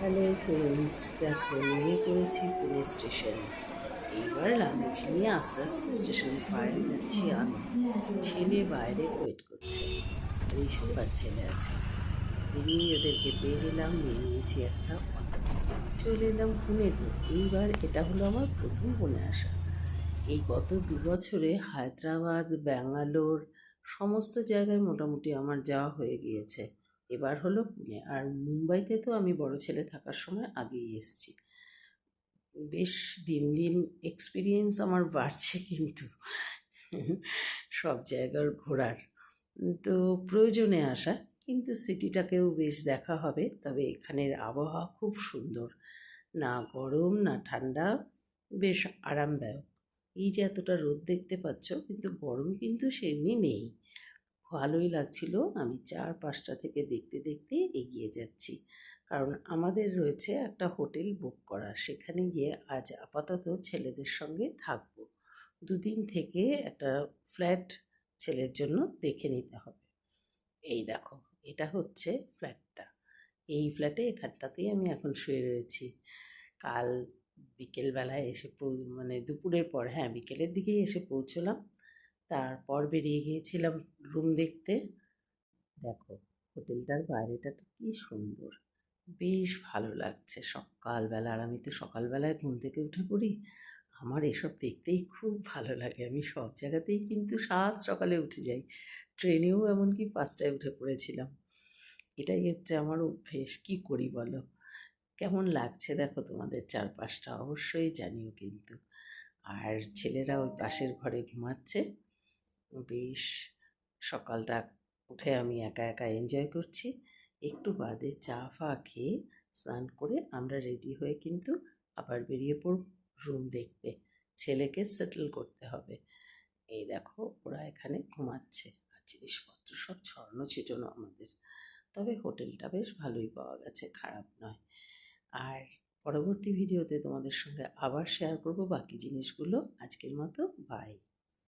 Hello friends, দেখো নেমে পড়েছি পুনে স্টেশনে। এইবার লাগেজ নিয়ে আস্তে আস্তে স্টেশনের বাইরে যাচ্ছি আমি। ছেলে বাইরে ওয়েট করছে, রিশু আর ছেলে আছে। বেরিয়েই ওদেরকে পেয়ে গেলাম, নিয়ে নিয়েছি একটা অটো, চলে এলাম পুনেতে। এইবার এটা হলো আমার প্রথম পুনে আসা। এই গত 2 বছরে হায়দ্রাবাদ, ব্যাঙ্গালোর সমস্ত জায়গায় মোটামুটি আমার যাওয়া হয়ে গিয়েছে। এবার হলো পুনে। আর মুম্বাইতে তো আমি বড় ছেলে থাকার সময় আগেই এসেছি। বেশ দিন দিন এক্সপিরিয়েন্স আমার বাড়ছে কিন্তু সব জায়গার ঘোরার। তো প্রয়োজনে আসা, কিন্তু সিটিটাকেও বেশ দেখা হবে। তবে এখানের আবহাওয়া খুব সুন্দর, না গরম না ঠান্ডা, বেশ আরামদায়ক। এই যে এতটা রোদ দেখতে পাচ্ছ, কিন্তু গরম কিন্তু সেমনি নেই। ভালোই লাগছিল। আমি 4-5টা থেকে দেখতে দেখতে এগিয়ে যাচ্ছি, কারণ আমাদের রয়েছে একটা হোটেল বুক করা। সেখানে গিয়ে আজ আপাতত ছেলেদের সঙ্গে থাকবো। 2 দিন থেকে একটা ফ্ল্যাট ছেলের জন্য দেখে নিতে হবে। এই দেখো, এটা হচ্ছে ফ্ল্যাটটা। এই ফ্ল্যাটে এখানটাতেই আমি এখন শুয়ে রয়েছি। কাল বিকেলবেলায় এসে মানে দুপুরের পর, হ্যাঁ বিকেলের দিকেই এসে পৌঁছলাম। তারপর বেরিয়ে গিয়েছিলাম রুম দেখতে। দেখো, হোটেলটার বাইরেটা তো কি সুন্দর, বেশ ভালো লাগছে সকালবেলা। আর আমি তো সকালবেলায় ঘুম থেকে উঠে পড়ি, আমার এসব দেখতেই খুব ভালো লাগে। আমি সব জায়গাতেই কিন্তু সকালে উঠে যাই, ট্রেনেও এমনকি 5টায় উঠে পড়েছিলাম। এটাই হচ্ছে আমার অভ্যেস, কি করি বলো। কেমন লাগছে দেখো তোমাদের চারপাশটা, অবশ্যই জানিও কিন্তু। আর ছেলেরা ওই পাশের ঘরে ঘুমাচ্ছে। বেশ সকালটা উঠে আমি একা একা এনজয় করছি। একটু বাদে চা ফা খেয়ে স্নান করে আমরা রেডি হয়ে কিন্তু আবার বেরিয়ে পড়ব রুম দেখতে। ছেলেকে সেটেল করতে হবে। এই দেখো, ওরা এখানে ঘুমাচ্ছে আর জিনিসপত্র সব ছড়ানো ছিটানো আমাদের। তবে হোটেলটা বেশ ভালোই পাওয়া গেছে, খারাপ নয়। আর পরবর্তী ভিডিওতে তোমাদের সঙ্গে আবার শেয়ার করব বাকি জিনিসগুলো। আজকের মতো বাই।